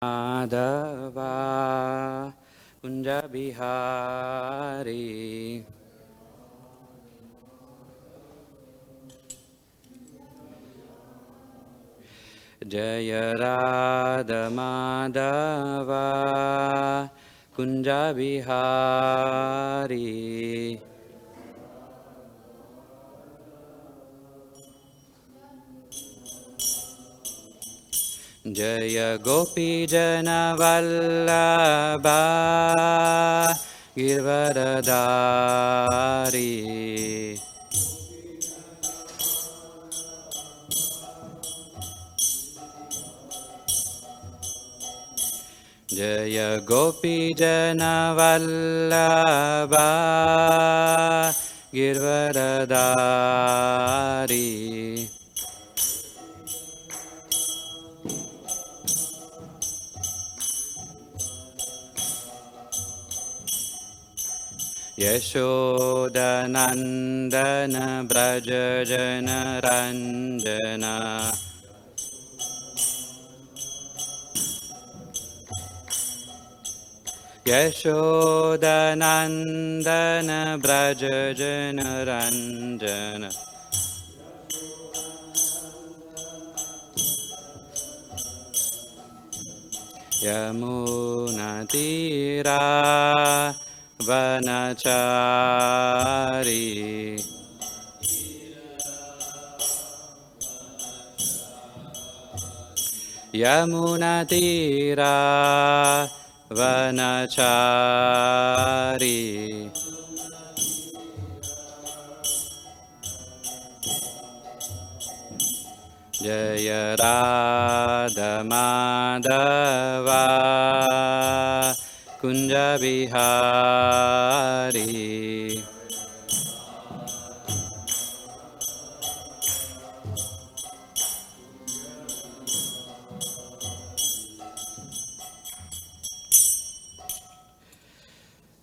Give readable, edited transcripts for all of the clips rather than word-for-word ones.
madhava kunja bihari jaya radha madhava kunja bihari jaya gopi jana vallabha girvaradari jaya gopi jana vallabha girvaradari Yashodanandana Brajajana Ranjana Yashodanandana Brajajana Ranjana Yamunatira Vanachari Yamunatira Vanachari Jaya Radha Madhava Kunja Bihari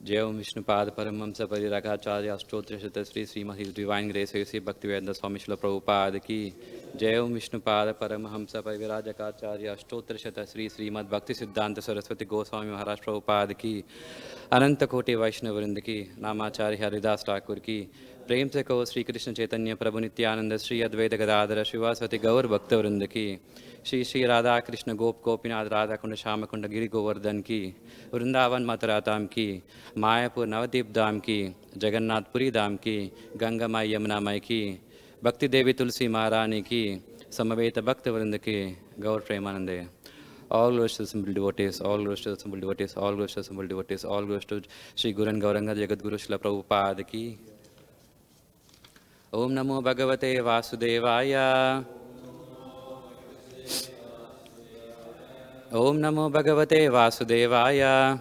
Jai Om Vishnupada Paramahamsa Pariragacharya Ashtotra Shata Sri Srimad His Divine Grace A.C. Bhaktivedanta Swami Srila Prabhupada Ki Jai Om Vishnupada Paramahamsa Pariragacharya Ashtotra Shata Sri Srimad Bhakti Siddhanta Saraswati Goswami Maharaj Prabhupada Ki Ananta Koti Vaishnavarind Ki Namacharya Haridas Thakur Ki Prem Se Kaho Sri Krishna Chaitanya Prabhu Nityananda Sri Advaita Gadadhara Shivaswati Gaur Bhaktavrind Ki Shri Shri Radha Krishna Gop Gopinath Radha Kunda Shama Kunda Giri Govardhan Ki Vrindavan Mathura Dham Ki Mayapur Navadip Dham Ki Jagannath Puri Dham Ki Ganga Mai Yamuna Mai Ki Bhakti Devi Tulsi Maharani Ki Samaveta Bhaktavrind Ki Gaur Premanande. All glories to the simple devotees, all glories to the simple devotees, all glories to the simple devotees, all glories to Shri Guru and Gauranga Jagat Guru Srila Prabhupada Ki. Om Namo Bhagavate Vasudevaya. Om Namo Bhagavate Vasudevaya.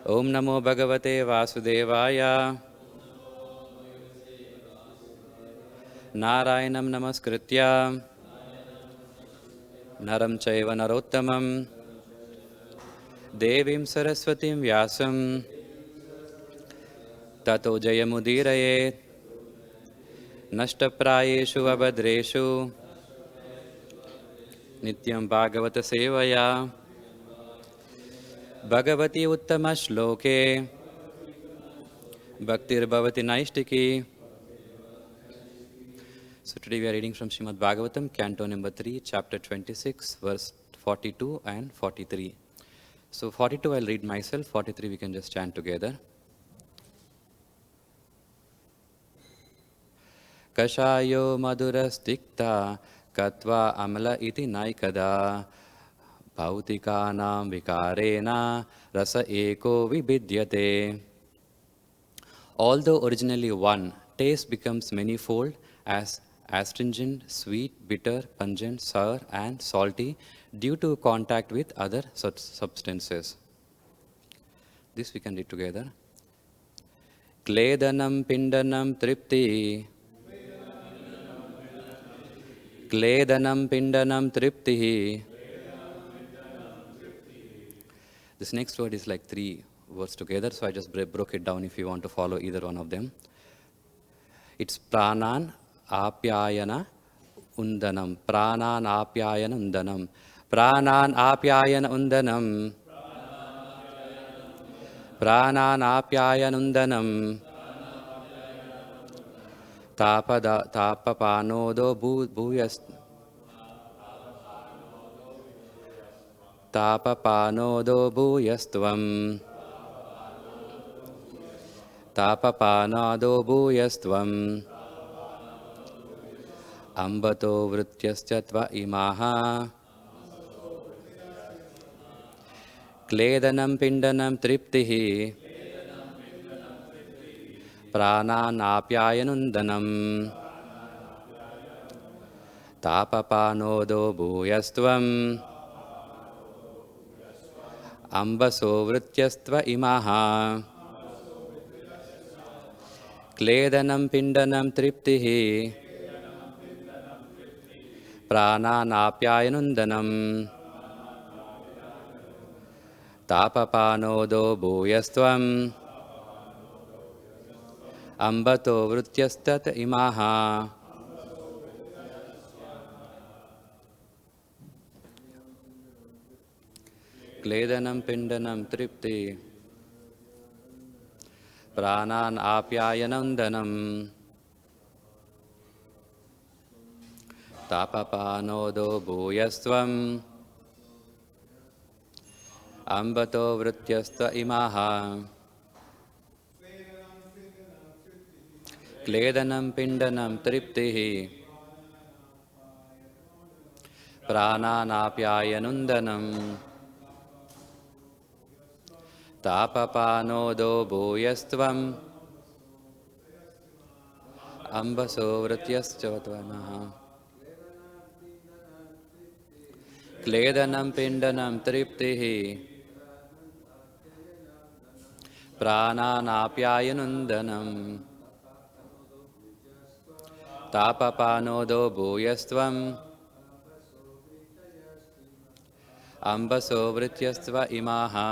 Om Namo Bhagavate Vasudevaya. Narayanam Namaskritya Naram Chaiva Narottamam Devim Saraswatim Vyasam Tato Jayamudiraye Nashtaprayeshu Abhadreshu Nityam Bhagavata Sevaya Bhagavati Uttama Shloke Bhaktir Bhavati Naishtiki. So today we are reading from Srimad Bhagavatam, Canto number 3, chapter 26, verse 42 and 43. So 42 I'll read myself, 43 we can just chant together. Kaṣāyo madhuras tiktaḥ kaṭv amla iti naikadhā bhautikānāṁ vikāreṇa rasa vibhidyate. Although originally one, taste becomes manifold as astringent, sweet, bitter, pungent, sour, and salty due to contact with other substances. This we can read together. Kledanaṁ piṇḍanaṁ tṛptiḥ. Kledanaṁ piṇḍanaṁ tṛptiḥ. This next word is like 3 words together, so I just broke it down if you want to follow either one of them. It's prāṇanāpyāyanondanam undanam, prāṇanāpyāyanondanam, prāṇanāpyāyanondanam, prāṇanāpyāyanondanam, tāpāpanodo bhūyastvam, tāpāpanodo bhūyastvam, ambato vṛttayas imaha, kledanaṁ piṇḍanaṁ tṛptiḥ, prāṇanāpyāyanondanam, tāpāpanodo bhūyastvam, ambhaso vṛttayas imaha, kledanaṁ piṇḍanaṁ tṛptiḥ, prāṇanāpyāyanondanam, tāpāpanodo bhūyastvam, ambato vṛttayas imaha. Kledanaṁ piṇḍanaṁ tṛptiḥ, prāṇanāpyāyanondanam, tāpāpanodo bhūyastvam, ambato vṛttayas imaha. Kledanaṁ piṇḍanaṁ tṛptiḥ, prāṇanāpyāyanondanam, tāpāpanodo bhūyastvam, ambhaso vṛttayas imaha. Kledanaṁ piṇḍanaṁ tṛptiḥ, prāṇanāpyāyanondanam, tāpāpanodo bhūyastvam, ambhaso vṛttayas imaha.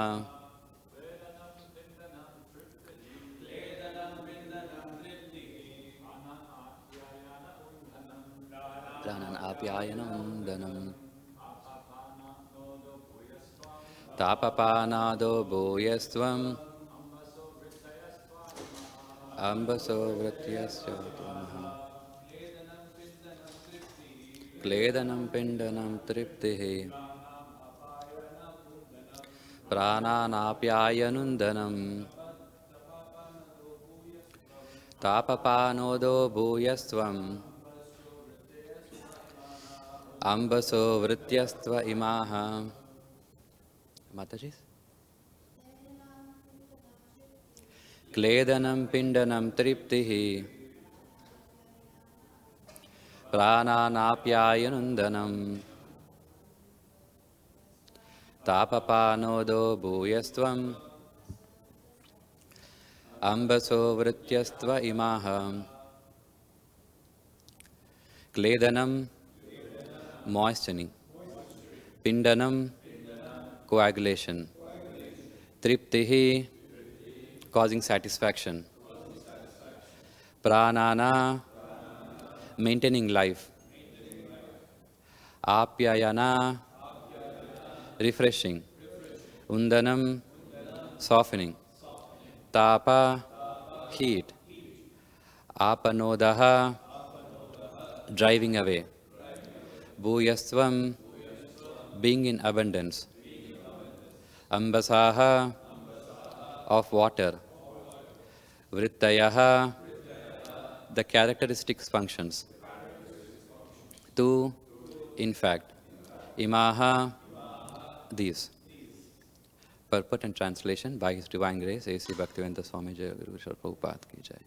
prāṇanāpyāyanondanam, tāpāpanodo bhūyastvam, ambhaso vṛttayas imaha. Kledanaṁ piṇḍanaṁ tṛptiḥ, prāṇanāpyāyanondanam, tāpāpanodo bhūyastvam, ambhaso vṛttayas imaha. Mataji? Kledanaṁ piṇḍanaṁ tṛptiḥ, prāṇanāpyāyanondanam, tāpāpanodo bhūyastvam, ambhaso vṛttayas imaha. Kledanam, moistening. Piṇḍanaṁ, coagulation. Tṛptiḥ, causing satisfaction. Prāṇana, maintaining life. Āpyayana, refreshing. Undanam, softening. Tāpa, heat. Āpanodaha, driving away. Bhūyastvam, being in abundance. Ambasaha, of water. Vṛttayas, the characteristics functions. Tu, in fact. Imaha, these. Purport and translation by His Divine Grace, A.C. Bhaktivedanta Swami Jaya Guru Srila Prabhupada Ki Jai.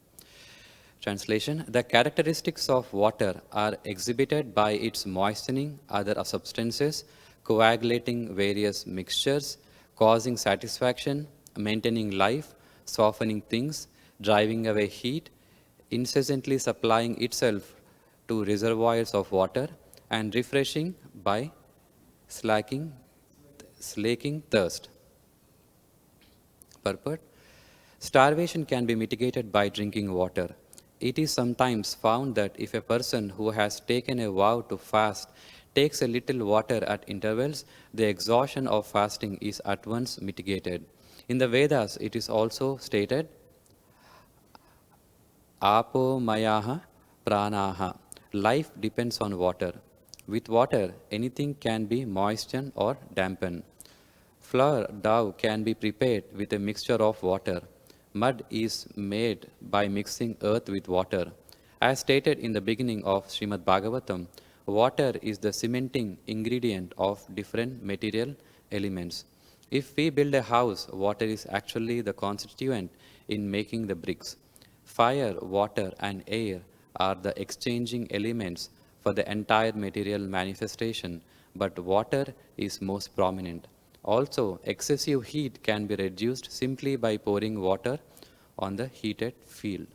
Translation: the characteristics of water are exhibited by its moistening other substances, coagulating various mixtures, causing satisfaction, maintaining life, softening things, driving away heat, incessantly supplying itself to reservoirs of water, and refreshing by slaking thirst. Purport: starvation can be mitigated by drinking water. It is sometimes found that if a person who has taken a vow to fast takes a little water at intervals, the exhaustion of fasting is at once mitigated. In the Vedas, it is also stated, Apo mayaha prāṇāpyāyanondanam. Life depends on water. With water, anything can be moistened or dampened. Flour dough can be prepared with a mixture of water. Mud is made by mixing earth with water. As stated in the beginning of Srimad Bhagavatam, water is the cementing ingredient of different material elements. If we build a house, water is actually the constituent in making the bricks. Fire, water, and air are the exchanging elements for the entire material manifestation, but water is most prominent. Also, excessive heat can be reduced simply by pouring water on the heated field.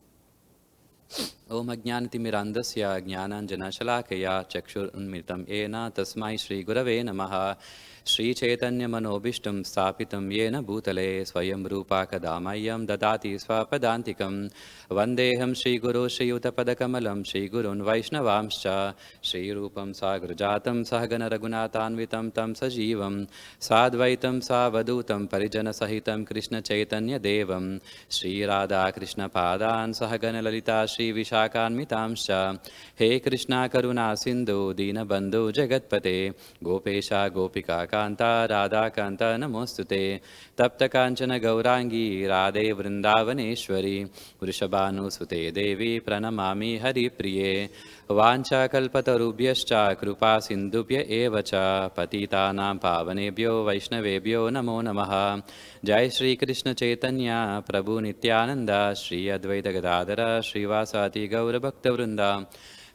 Om Ajnanatimirandasya Jnananjanashalakaya Chakshurunmitam Ena Tasmai Shri Gurave Namaha Shri Chaitanya Manobishtam Stapitam Yena Bhutale Swayam Rupa Kadamayam Dadati Swapadantikam Vandeham Shri Guru Shri Utapadakamalam Shri Gurun Vaishnavamscha Shri Rupam Sagrajatam Sahagana Raghunathanvitam Tam Sajivam Sadvaitam Savadutam Parijana Sahitam Krishna Chaitanya Devam Shri Radha Krishna Padan Sahagana Lalita Shri Vishakanmitamscha He Krishna Karuna Sindhu Dina Bandhu Jagatpate Gopesha Gopika Kanta Radha Kanta Namostute Tapta Kanchana Gaurangi Radhe Vrindavaneshwari Vrishabhanu Sute Devi Pranamami Hari Priye Vancha Kalpatarubhyascha Krupa Sindhubhya Evacha Patitanam Pavanebhyo Vaishnavebhyo Namo Namaha Jai Shri Krishna Chaitanya Prabhu Nityananda Shri Advaita Gadadhara Shri Vasati Gaura Bhakta Vrinda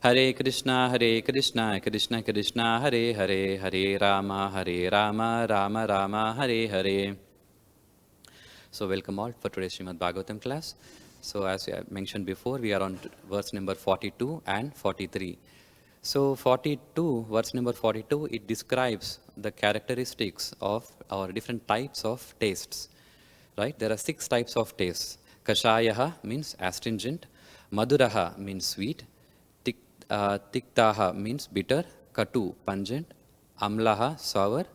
Hare Krishna, Krishna Krishna, Hare Hare, Hare Rama, Rama Rama, Hare Hare. So welcome all for today's Srimad Bhagavatam class. So as I mentioned before, we are on verse number 42 and 43. So 42, verse number 42, it describes the characteristics of our different types of tastes. Right? There are 6 types of tastes. Kaṣāyaḥ means astringent, madhuраḥ means sweet, tiktaḥ means bitter, kaṭu pungent, amlaḥ sour,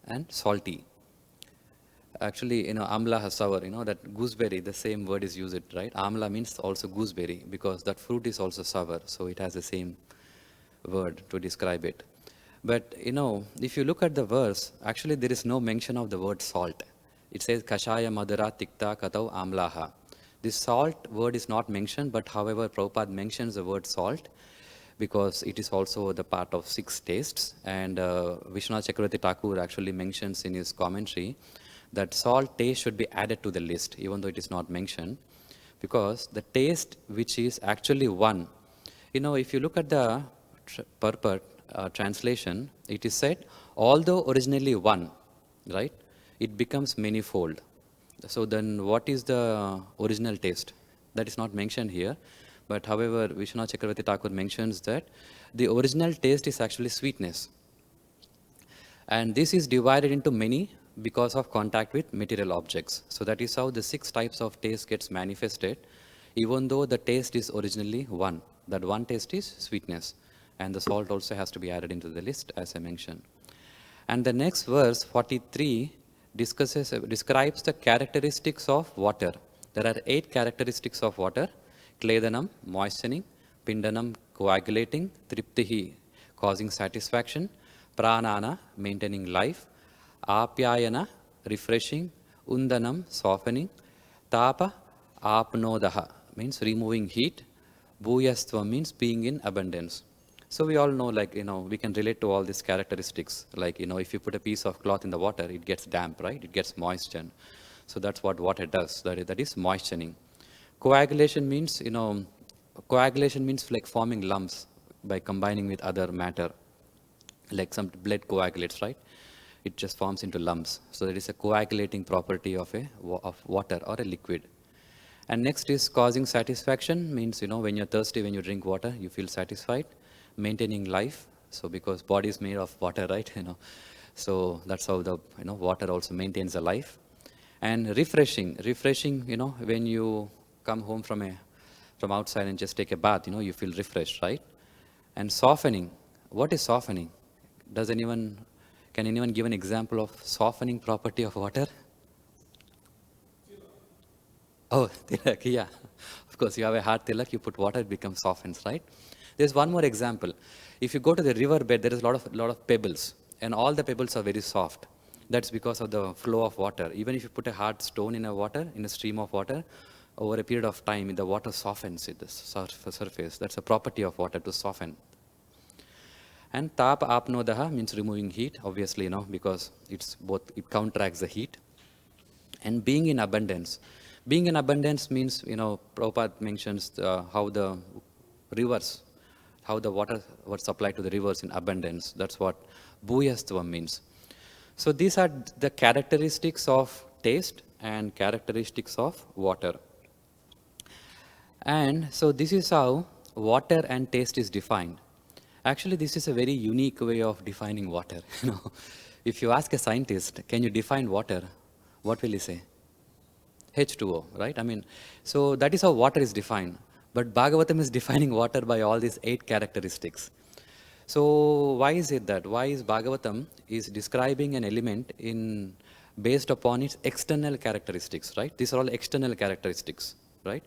and salty. Actually, amlaḥ sour, that gooseberry, the same word is used, right? Amla means also gooseberry because that fruit is also sour, so it has the same word to describe it. But, if you look at the verse, actually there is no mention of the word salt. It says kaṣāya madhuraḥ tiktaḥ kaṭv amlaḥ. This salt word is not mentioned, but however, Prabhupada mentions the word salt because it is also the part of 6 tastes. And Vishwanath Chakravarti Thakur actually mentions in his commentary that salt taste should be added to the list, even though it is not mentioned, because the taste which is actually one. If you look at the purport translation, it is said, although originally one, right, it becomes manifold. So then what is the original taste? That is not mentioned here. But however, Vishwanath Chakravarti Thakur mentions that the original taste is actually sweetness. And this is divided into many because of contact with material objects. So that is how the 6 types of taste gets manifested, even though the taste is originally one. That one taste is sweetness. And the salt also has to be added into the list, as I mentioned. And the next verse, 43, describes the characteristics of water. There are 8 characteristics of water. Kledanaṁ, moistening, piṇḍanaṁ, coagulating, tṛptiḥ, causing satisfaction, prāṇanāpyāyanondanam, maintaining life, āpyāyana, refreshing, undanam, softening, tāpāpanodo means removing heat, bhūyastvam means being in abundance. So we all know, we can relate to all these characteristics. If you put a piece of cloth in the water, it gets damp, right? It gets moistened. So that's what water does. That is moistening. Coagulation means, like forming lumps by combining with other matter. Like some blood coagulates, right? It just forms into lumps. So that is a coagulating property of water or a liquid. And next is causing satisfaction, means, when you're thirsty, when you drink water, you feel satisfied. Maintaining life, so because body is made of water, right? So that's how the water also maintains the life. And refreshing, when you come home from a from outside and just take a bath, you feel refreshed, right? And softening. What is softening? Can anyone give an example of softening property of water? Oh, tilak, yeah. Of course, you have a hard tilak, you put water, it becomes softens, right? There's one more example. If you go to the river bed, there is a lot of pebbles, and all the pebbles are very soft. That's because of the flow of water. Even if you put a hard stone in a stream of water, over a period of time, the water softens at the surface. That's a property of water, to soften. And tāpāpanodo means removing heat, obviously, because it counteracts the heat. And being in abundance. Being in abundance means, Prabhupada mentions how the rivers, how the water was supplied to the rivers in abundance. That's what bhūyastvam means. So these are the characteristics of taste and characteristics of water. And so this is how water and taste is defined. Actually, this is a very unique way of defining water. If you ask a scientist, can you define water? What will he say? H2O, right? So that is how water is defined. But Bhagavatam is defining water by all these 8 characteristics. So why is it that? Why is Bhagavatam is describing an element based upon its external characteristics, right? These are all external characteristics, right?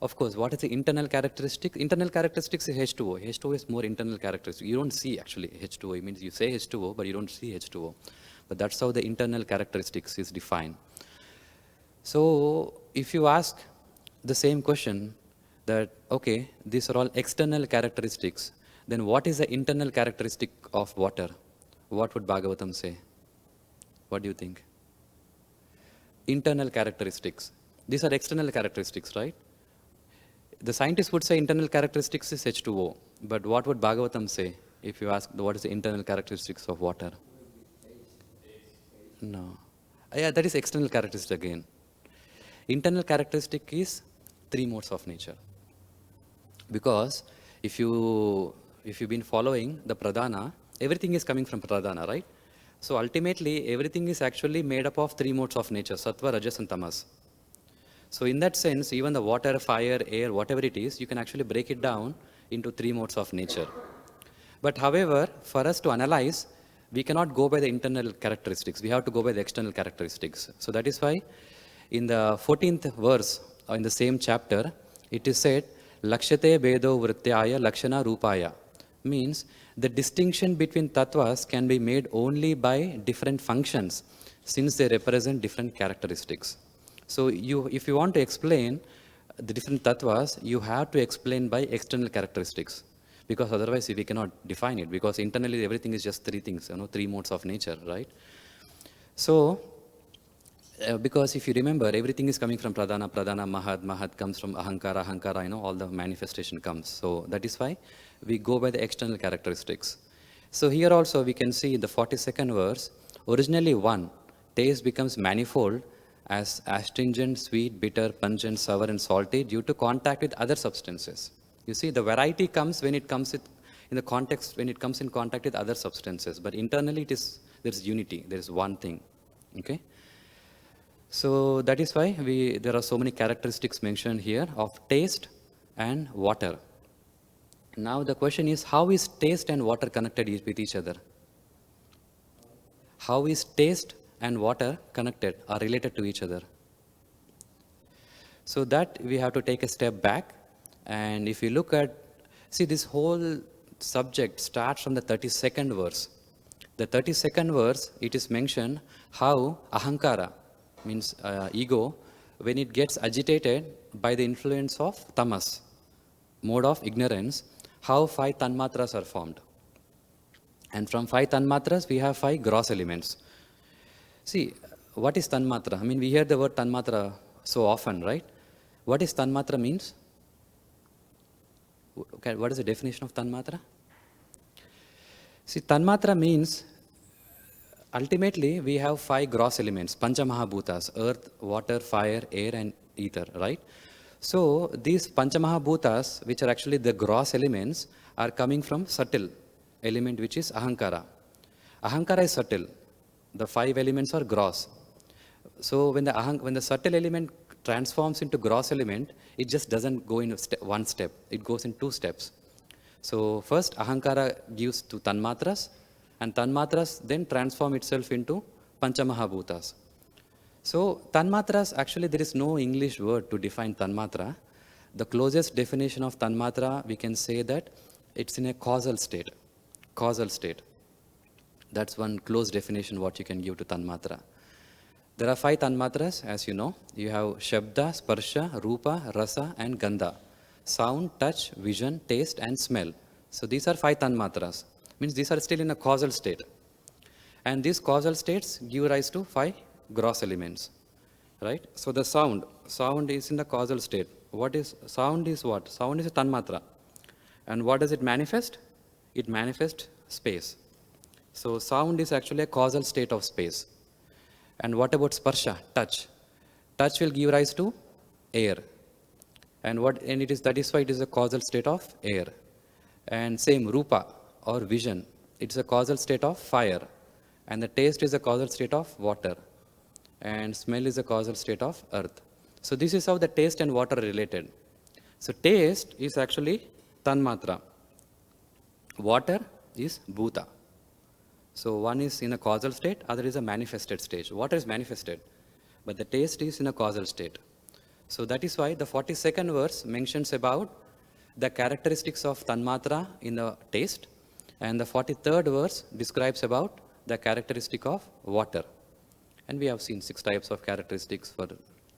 Of course, what is the internal characteristic? Internal characteristics is H2O. H2O is more internal characteristic. You don't see actually H2O. It means you say H2O, but you don't see H2O. But that's how the internal characteristics is defined. So if you ask the same question that, okay, these are all external characteristics, then what is the internal characteristic of water? What would Bhagavatam say? What do you think? Internal characteristics. These are external characteristics, right? The scientist would say internal characteristics is H2O. But what would Bhagavatam say if you ask what is the internal characteristics of water? No. Yeah, that is external characteristic again. Internal characteristic is 3 modes of nature. Because if you've been following the pradhana, everything is coming from pradhana, right? So ultimately, everything is actually made up of 3 modes of nature, sattva, rajas and tamas. So in that sense, even the water, fire, air, whatever it is, you can actually break it down into 3 modes of nature. But however, for us to analyze, we cannot go by the internal characteristics. We have to go by the external characteristics. So that is why in the 14th verse, in the same chapter, it is said, Lakshate bedo vṛttaya lakshana rupaya. Means the distinction between tattvas can be made only by different functions, since they represent different characteristics. So if you want to explain the different tattvas, you have to explain by external characteristics. Because otherwise we cannot define it, because internally everything is just 3 things, 3 modes of nature, right? So, because if you remember, everything is coming from pradhana, mahad comes from ahankara, all the manifestation comes. So that is why we go by the external characteristics. So here also we can see in the 42nd verse, originally 1, taste becomes manifold as astringent, sweet, bitter, pungent, sour and salty due to contact with other substances. You see, the variety comes when it comes in contact with other substances. But internally there's unity, there's one thing. Okay? So that is why there are so many characteristics mentioned here of taste and water. Now the question is, how is taste and water connected with each other? How is taste and water connected or related to each other? So that we have to take a step back. And if you look at, this whole subject starts from the 32nd verse. The 32nd verse, it is mentioned how ahankara, means ego, when it gets agitated by the influence of tamas, mode of ignorance, how 5 tanmatras are formed. And from 5 tanmatras, we have 5 gross elements. See, what is tanmatra? We hear the word tanmatra so often, right? What is tanmatra means? Okay, what is the definition of tanmatra? See, tanmatra means, ultimately, we have 5 gross elements, panchamahabhutas, earth, water, fire, air and ether, right? So, these panchamahabhutas, which are actually the gross elements, are coming from subtle element, which is ahankara. Ahankara is subtle. The 5 elements are gross. So, when the subtle element transforms into gross element, it just doesn't go in one step. It goes in two steps. So first, ahankara gives to tanmatras, and tanmatras then transform itself into panchamahabhutas. So tanmatras, actually there is no English word to define tanmatra. The closest definition of tanmatra, we can say that it's in a causal state. Causal state. That's one close definition what you can give to tanmatra. There are 5 tanmatras, as you know. You have shabda, sparsha, rupa, rasa, and gandha. Sound, touch, vision, taste, and smell. So these are 5 tanmatras. Means these are still in a causal state. And these causal states give rise to 5 gross elements. Right? So the sound is in the causal state. Sound is what? Sound is a tanmatra. And what does it manifest? It manifests space. So sound is actually a causal state of space. And what about sparsha, touch? Touch will give rise to air. And that is why it is a causal state of air. And same rupa or vision, it's a causal state of fire. And the taste is a causal state of water. And smell is a causal state of earth. So this is how the taste and water are related. So taste is actually tanmatra. Water is bhuta. So one is in a causal state, other is a manifested stage. Water is manifested, but the taste is in a causal state. So that is why the 42nd verse mentions about the characteristics of tanmatra in the taste, and the 43rd verse describes about the characteristic of water. And we have seen 6 types of characteristics for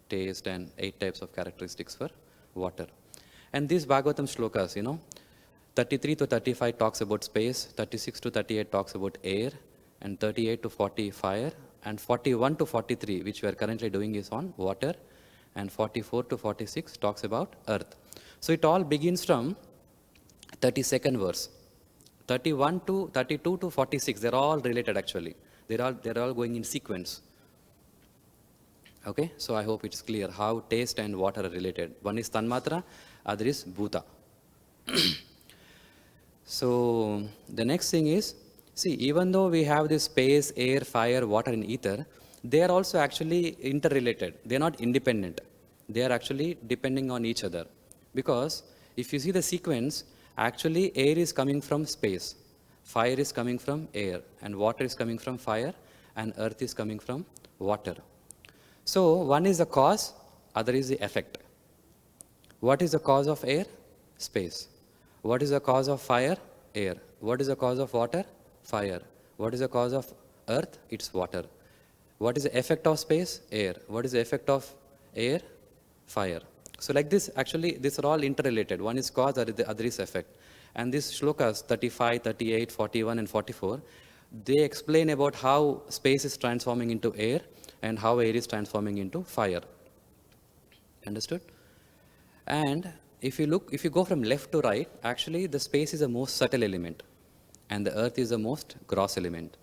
taste and 8 types of characteristics for water. And these Bhagavatam shlokas, 33 to 35 talks about space, 36 to 38 talks about air, and 38 to 40 fire, and 41 to 43, which we are currently doing, is on water, and 44 to 46 talks about earth. So it all begins from 32nd verse. 31 to 32 to 46, they're all related actually. They're all going in sequence. Okay, so I hope it's clear how taste and water are related. One is tanmatra, other is bhuta. So the next thing is, see, even though we have this space, air, fire, water, and ether, they are also actually interrelated. They are not independent. They are actually depending on each other. Because if you see the sequence, actually air is coming from space, fire is coming from air, and water is coming from fire, and earth is coming from water. So one is the cause, other is the effect. What is the cause of air? Space. What is the cause of fire? Air. What is the cause of water? Fire. What is the cause of earth? It's water. What is the effect of space? Air. What is the effect of air? Fire. So like this, actually, these are all interrelated. One is cause, the other is effect. And these shlokas, 35, 38, 41, and 44, they explain about how space is transforming into air and how air is transforming into fire. Understood? And if you go from left to right, actually the space is the most subtle element and the earth is the most gross element.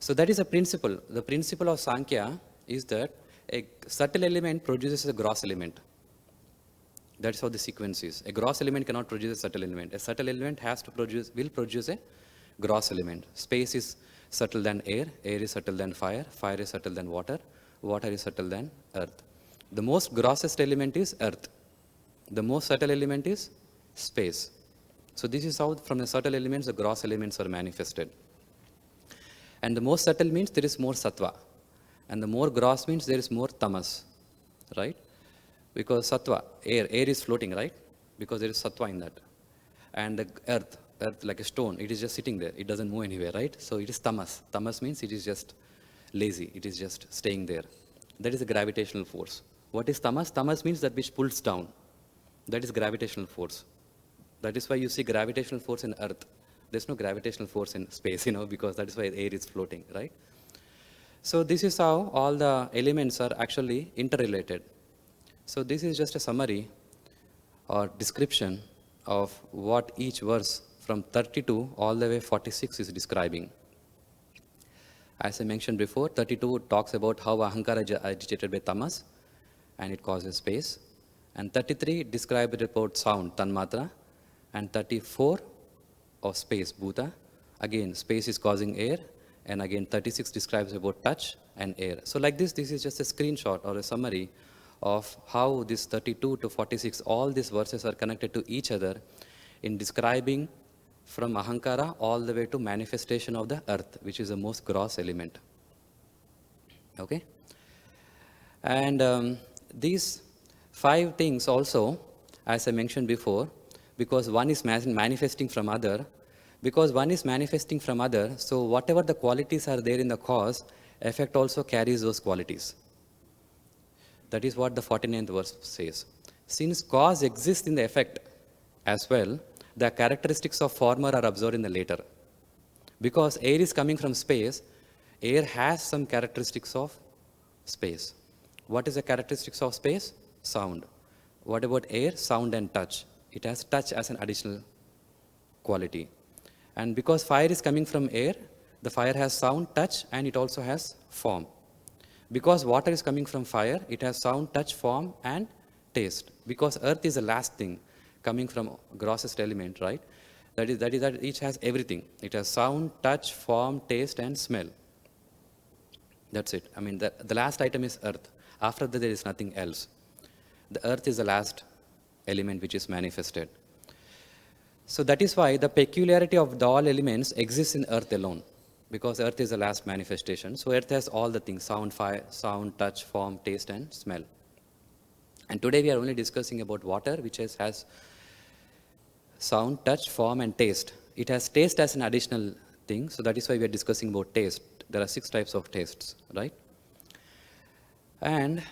So that is a principle. The principle of Sankhya is that a subtle element produces a gross element. That's how the sequence is. A gross element cannot produce a subtle element. A subtle element will produce a gross element. Space is subtle than air is subtle than fire is subtle than water is subtle than earth. The most grossest element is earth. The most subtle element is space. So this is how from the subtle elements, the gross elements are manifested. And the more subtle means there is more sattva. And the more gross means there is more tamas. Right? Because sattva, air is floating, right? Because there is sattva in that. And the earth like a stone, it is just sitting there. It doesn't move anywhere, right? So it is tamas. Tamas means it is just lazy. It is just staying there. That is a gravitational force. What is tamas? Tamas means that which pulls down. That is gravitational force. That is why you see gravitational force in earth. There's no gravitational force in space, because that is why air is floating, right? So this is how all the elements are actually interrelated. So this is just a summary or description of what each verse from 32 all the way 46 is describing. As I mentioned before, 32 talks about how ahankara is agitated by tamas and it causes space. And 33 describes about sound, tanmatra. And 34 of space, bhuta. Again, space is causing air. And again, 36 describes about touch and air. So like this is just a screenshot or a summary of how this 32 to 46, all these verses are connected to each other in describing from ahankara all the way to manifestation of the earth, which is the most gross element. Okay? And these 5 things also, as I mentioned before, because one is manifesting from other, so whatever the qualities are there in the cause, effect also carries those qualities. That is what the 49th verse says. Since cause exists in the effect as well, the characteristics of former are observed in the later. Because air is coming from space, air has some characteristics of space. What is the characteristics of space? Sound. What about air? Sound and touch. It has touch as an additional quality. And because fire is coming from air, the fire has sound, touch, and it also has form. Because water is coming from fire, it has sound, touch, form, and taste. Because earth is the last thing coming from grossest element, right? That each has everything. It has sound, touch, form, taste, and smell. That's it. I mean, the last item is earth. After that, there is nothing else. The earth is the last element which is manifested. So that is why the peculiarity of all elements exists in earth alone, because earth is the last manifestation. So earth has all the things: sound, fire, sound, touch, form, taste, and smell. And today we are only discussing about water, which has sound, touch, form, and taste. It has taste as an additional thing, so that is why we are discussing about taste. There are 6 types of tastes, right? And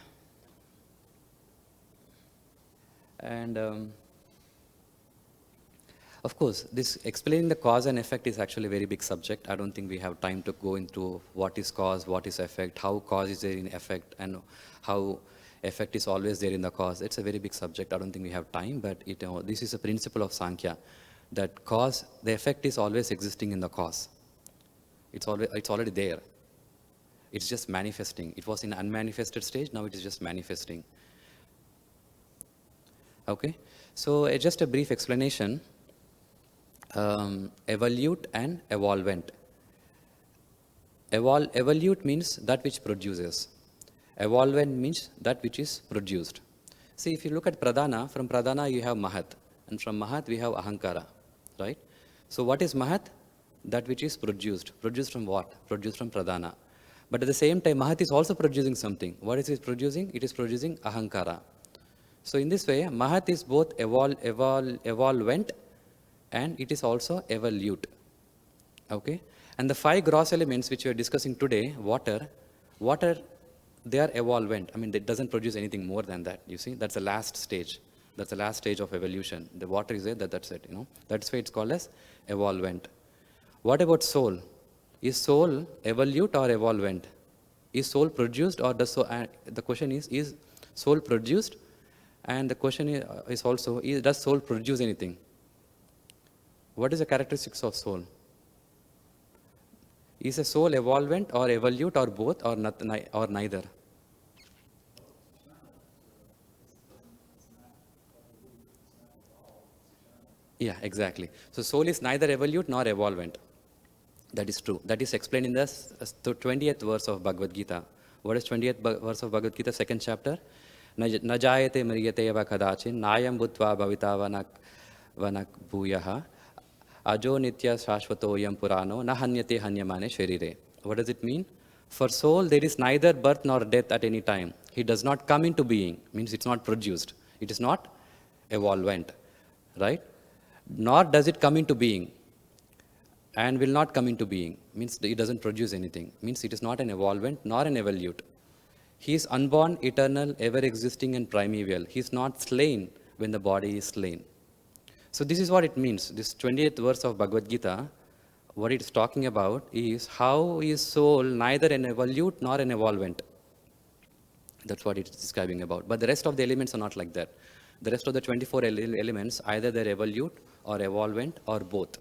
of course, this explaining the cause and effect is actually a very big subject. I don't think we have time to go into what is cause, what is effect, how cause is there in effect, and how effect is always there in the cause. It's a very big subject. I don't think we have time, but this is a principle of Sankhya, that the effect is always existing in the cause. It's already there. It's just manifesting. It was in unmanifested stage, now it is just manifesting. Okay? So just a brief explanation. Evolute and evolvent. Evolute means that which produces. Evolvent means that which is produced. See, if you look at pradhana, from pradhana you have mahat, and from mahat we have ahankara, right? So what is mahat? That which is produced. Produced from what? Produced from pradhana. But at the same time, mahat is also producing something. What is it producing? It is producing ahankara. So in this way, mahat is both evolvent and it is also evolute. Okay? And the 5 gross elements which we are discussing today, water, they are evolvent. I mean, it doesn't produce anything more than that. You see, that's the last stage. That's the last stage of evolution. The water is there, that's it. That's why it's called as evolvent. What about soul? Is soul evolute or evolvent? Is soul produced or does soul? The question is soul produced? And the question is also, does soul produce anything? What is the characteristics of soul? Is a soul evolvent or evolute or both or neither? Yeah, exactly. So soul is neither evolute nor evolvent. That is true. That is explained in the 20th verse of Bhagavad Gita. What is 20th verse of Bhagavad Gita, 2nd chapter? Na jayate mriyate va kadachin nayam bhutva bhavita vanak bhūyaḥ ajo nitya shashvatoyam purano na hanyate hanyamane sharire. What does it mean? For soul, there is neither birth nor death at any time. He does not come into being. Means it's not produced. It is not evolvent. Right? Nor does it come into being. And will not come into being. Means it doesn't produce anything. Means it is not an evolvent nor an evolute. He is unborn, eternal, ever-existing and primeval. He is not slain when the body is slain. So this is what it means. This 20th verse of Bhagavad Gita, what it is talking about is how is soul neither an evolute nor an evolvent. That's what it is describing about. But the rest of the elements are not like that. The rest of the 24 elements, either they're evolute or evolvent or both.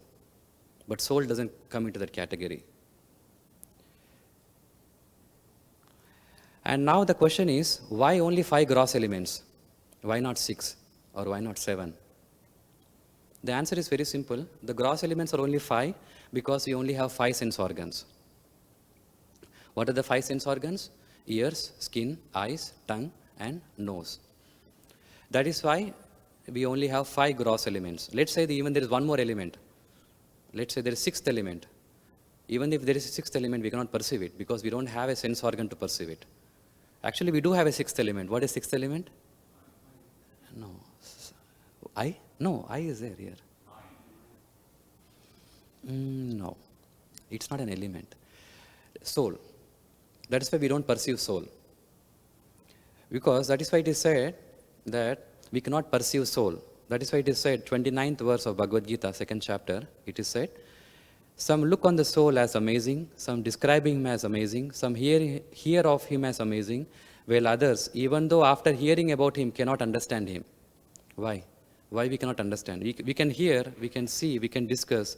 But soul doesn't come into that category. And now the question is, why only 5 gross elements? Why not 6? Or why not 7? The answer is very simple. The gross elements are only 5 because we only have 5 sense organs. What are the 5 sense organs? Ears, skin, eyes, tongue, and nose. That is why we only have 5 gross elements. Let's say even there is one more element. Let's say there is 6th element. Even if there is a 6th element, we cannot perceive it because we don't have a sense organ to perceive it. Actually, we do have a 6th element. What is 6th element? No. Eye? No, eye is there here. No. It's not an element. Soul. That is why we don't perceive soul. Because that is why it is said that we cannot perceive soul. That is why it is said, 29th verse of Bhagavad Gita, 2nd chapter, it is said, some look on the soul as amazing, some describe him as amazing, some hear of him as amazing, while others, even though after hearing about him, cannot understand him. Why? Why we cannot understand? We can hear, we can see, we can discuss,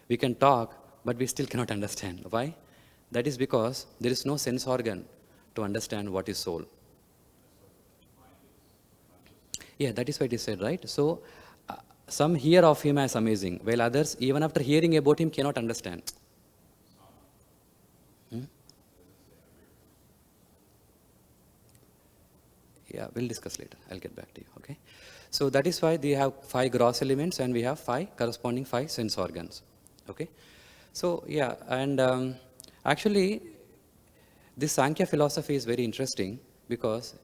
we can talk, but we still cannot understand. Why? That is because there is no sense organ to understand what is soul. Yeah, that is what it is said, right? So, some hear of him as amazing, while others, even after hearing about him, cannot understand. Yeah, we'll discuss later. I'll get back to you, okay? So that is why we have 5 gross elements and we have 5 corresponding 5 sense organs, okay? So, yeah, and actually, this Sankhya philosophy is very interesting because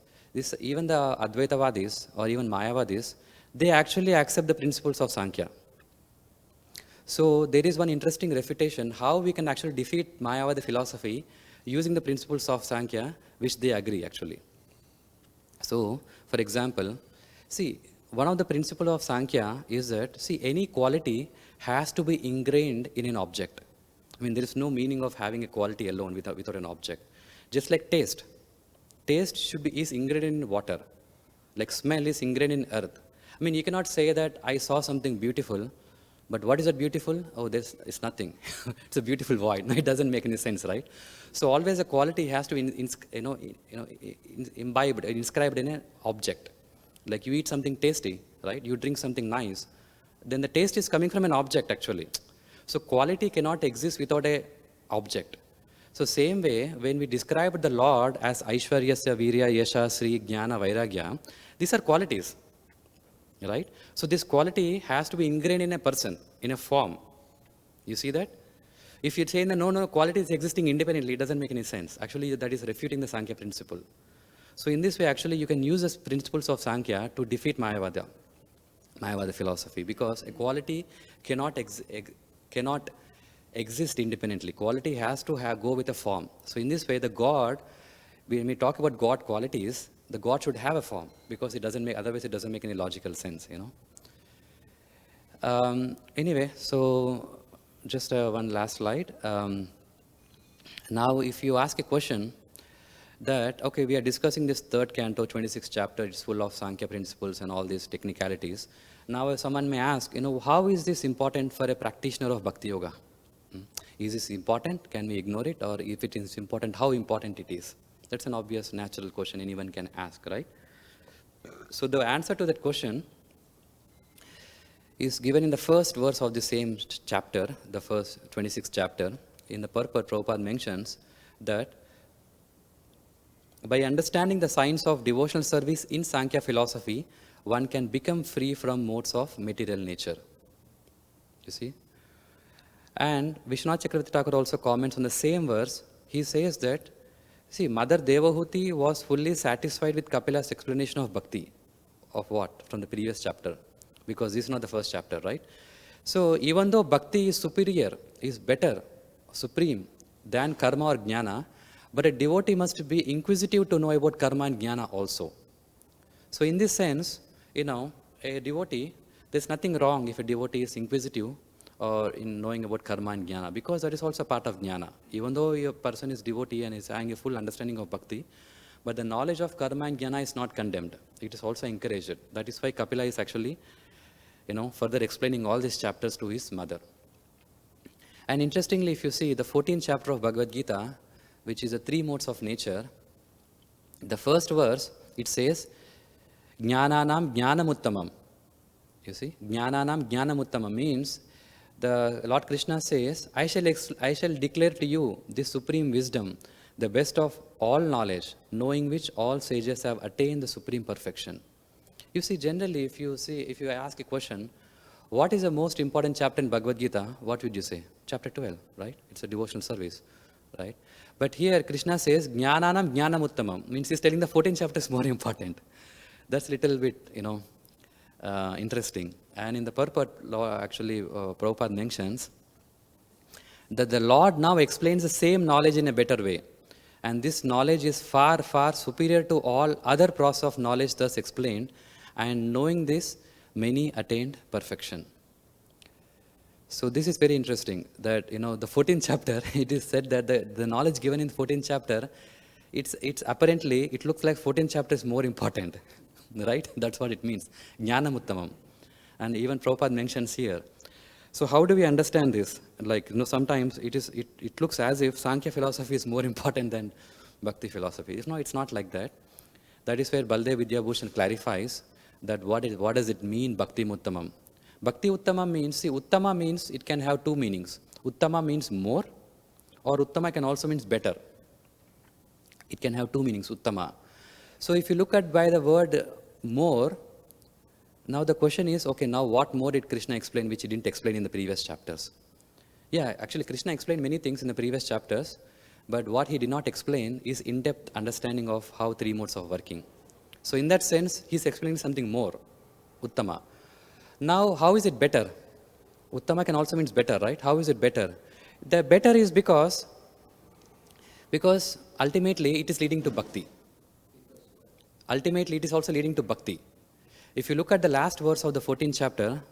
even the Advaitavadis or even Mayavadis, they actually accept the principles of Sankhya. So there is one interesting refutation how we can actually defeat Mayavada philosophy using the principles of Sankhya, which they agree actually. So, for example, see, one of the principles of Sankhya is that, see, any quality has to be ingrained in an object. I mean, there is no meaning of having a quality alone without an object. Just like taste. Taste is ingrained in water. Like smell is ingrained in earth. I mean, you cannot say that I saw something beautiful, but what is that beautiful? Oh, it's nothing. It's a beautiful void. No, it doesn't make any sense, right? So always a quality has to be imbibed, inscribed in an object. Like you eat something tasty, right? You drink something nice. Then the taste is coming from an object actually. So quality cannot exist without an object. So same way, when we describe the Lord as Aishwaryasya, Virya, Yasha, Sri, Jnana, Vairagya, these are qualities, right? So this quality has to be ingrained in a person, in a form. You see that? If you say, no, quality is existing independently, it doesn't make any sense. Actually, that is refuting the Sankhya principle. So in this way, actually, you can use the principles of Sankhya to defeat Mayavada philosophy, because a quality cannot exist independently. Quality has to go with a form. So in this way, the God, when we talk about God qualities, the God should have a form, because otherwise it doesn't make any logical sense, you know. Anyway, so just one last slide. Now, if you ask a question that, okay, we are discussing this 3rd canto, 26th chapter, it's full of Sankhya principles and all these technicalities. Now, someone may ask, you know, how is this important for a practitioner of Bhakti Yoga? Is this important? Can we ignore it? Or if it is important, how important it is? That's an obvious, natural question anyone can ask, right? So the answer to that question is given in the first verse of the same chapter, the first 26th chapter. In the purport, Prabhupada mentions that by understanding the science of devotional service in Sankhya philosophy, one can become free from modes of material nature. You see? And Vishwanath Chakravarti Thakur also comments on the same verse. He says that, see, Mother Devahuti was fully satisfied with Kapila's explanation of bhakti. Of what? From the previous chapter. Because this is not the first chapter, right? So even though bhakti is superior, is better, supreme than karma or jnana, but a devotee must be inquisitive to know about karma and jnana also. So in this sense, you know, a devotee, there's nothing wrong if a devotee is inquisitive or in knowing about karma and jnana, because that is also part of jnana. Even though a person is devotee and is having a full understanding of bhakti, but the knowledge of karma and jnana is not condemned. It is also encouraged. That is why Kapila is actually, you know, further explaining all these chapters to his mother. And interestingly, if you see the 14th chapter of Bhagavad Gita, which is the 3 modes of nature, the first verse, it says, Jnananam Jnanamuttamam. You see, Jnananam Jnanamuttamam means, the Lord Krishna says, I shall declare to you this supreme wisdom the best of all knowledge, knowing which all sages have attained the supreme perfection. You see, generally, if you ask a question, what is the most important chapter in Bhagavad Gita, what would you say? Chapter 12, right? It's a devotional service, right? But here Krishna says, Jnananam Jnanam Uttamam, means he's telling the 14th chapter is more important. That's a little bit, interesting. And in the purport, actually, Prabhupada mentions that the Lord now explains the same knowledge in a better way. And this knowledge is far, far superior to all other process of knowledge thus explained. And knowing this, many attained perfection. So this is very interesting that, the 14th chapter, it is said that the knowledge given in the 14th chapter, it's apparently, it looks like 14th chapter is more important, right? That's what it means. Jnanam Uttamam. And even Prabhupada mentions here. So how do we understand this? Like, sometimes it looks as if Sankhya philosophy is more important than Bhakti philosophy. No, it's not like that. That is where Baldev Vidyabhushan clarifies that what does it mean, Bhakti Uttamam? Bhakti Uttama means, Uttama means it can have two meanings. Uttama means more, or Uttama can also means better. It can have two meanings, Uttama. So if you look at by the word more, now the question is, okay, now what more did Krishna explain which he didn't explain in the previous chapters? Yeah, actually Krishna explained many things in the previous chapters, but what he did not explain is in-depth understanding of how three modes are working. So in that sense, he's explaining something more, Uttama. Now, how is it better? Uttama can also mean better, right? How is it better? The better is because ultimately it is leading to bhakti. Ultimately, it is also leading to bhakti. If you look at the last verse of the 14th chapter,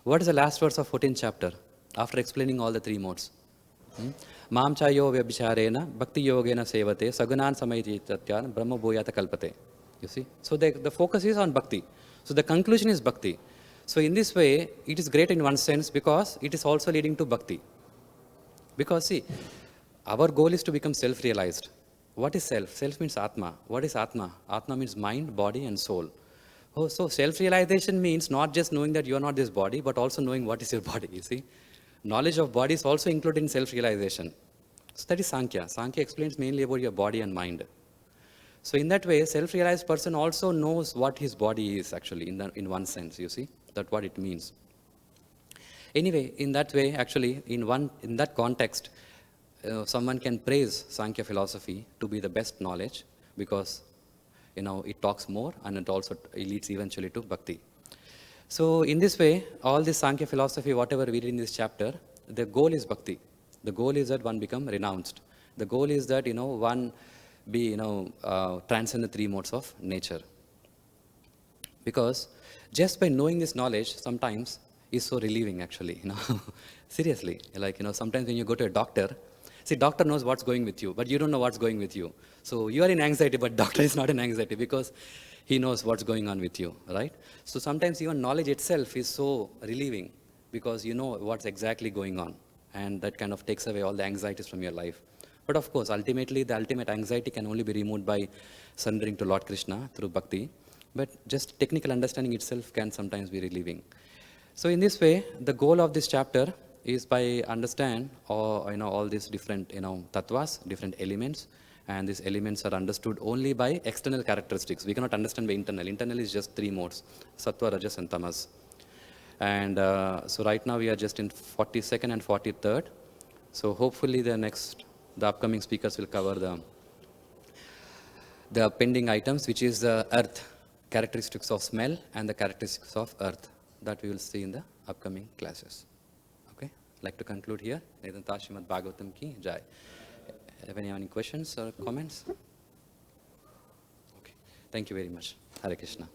what is the last verse of 14th chapter? After explaining all the three modes. Mam chayo vikāreṇa bhakti yogena sevate sagunan samayiti tatyan brahma bhūyata kalpate. You see? So the focus is on bhakti. So the conclusion is bhakti. So in this way, it is great in one sense because it is also leading to bhakti. Because see, our goal is to become self-realized. What is self? Self means Atma. What is Atma? Atma means mind, body and soul. Oh, so self-realization means not just knowing that you are not this body, but also knowing what is your body, you see. Knowledge of body is also included in self-realization. So that is Sankhya. Sankhya explains mainly about your body and mind. So in that way, self-realized person also knows what his body is actually, in one sense, you see. That's what it means. Anyway, in that way, actually, in that context, someone can praise Sankhya philosophy to be the best knowledge because, it talks more and it also leads eventually to bhakti. So in this way, all this Sankhya philosophy, whatever we read in this chapter, the goal is bhakti. The goal is that one become renounced. The goal is that, one be, transcend the three modes of nature. Because just by knowing this knowledge, sometimes is so relieving actually, Seriously, like, sometimes when you go to a doctor, see, doctor knows what's going with you, but you don't know what's going with you. So you are in anxiety, but doctor is not in anxiety because he knows what's going on with you, right? So sometimes even knowledge itself is so relieving because you know what's exactly going on. And that kind of takes away all the anxieties from your life. But of course, ultimately, the ultimate anxiety can only be removed by surrendering to Lord Krishna through bhakti. But just technical understanding itself can sometimes be relieving. So in this way, the goal of this chapter is by understand all these different tattvas, different elements, and these elements are understood only by external characteristics. We cannot understand by internal. Internal is just three modes: sattva, rajas, and tamas. And so right now we are just in 42nd and 43rd. So hopefully the upcoming speakers will cover the pending items, which is the earth, characteristics of smell and the characteristics of earth. That we will see in the upcoming classes. Okay, I'd like to conclude here. Srimad Bhagavatam ki jai. Have any questions or comments? Okay, thank you very much. Hare Krishna.